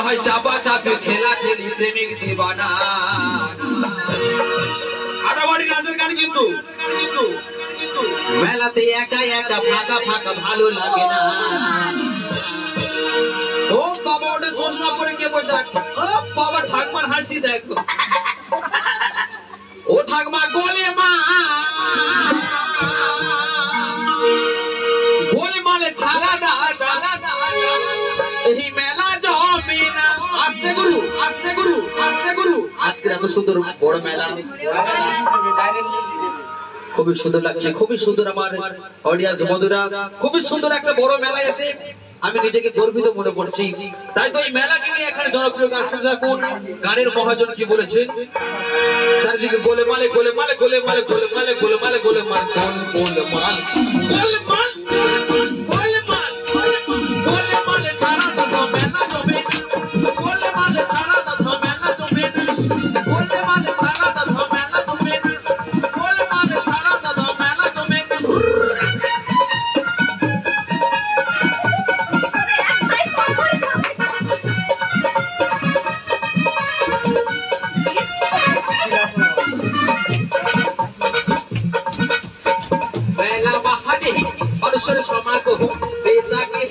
হয় চাপা চাপি ঠেলা ঠেলি প্রেমিক দিবানা আটাবাড়ি নাচের গান কিন্তু মেলাতে একা একা ফাঁকা ফাঁকা ভালো লাগে না। ও বাবা ওটা চশমা পরে কে বসে বাবা ঠাকমার হাসি দেখো ও ঠাকমা গোলে মা গোলে মালে ছাড়া এই মেলা জমে না। আস্তে গুরু আস্তে গুরু আস্তে গুরু আজকের এত সুন্দর বড় মেলা খুবই সুন্দর লাগছে, খুবই সুন্দর আমার অডিয়েন্স বন্ধুরা, খুবই সুন্দর একটা বড় মেলা এসে আমি নিজেকে গর্বিত মনে করছি। তাই তো এই মেলাকে নিয়ে এখানে জনপ্রিয় গান শুনে রাখুন। গানের মহাজন কি বলেছেন, চারিদিকে গোলে মালে গোলে মালে গোলে মালে গোলে মালে গোলে মালে গোলে মালে গোলে মালে গোলে মালে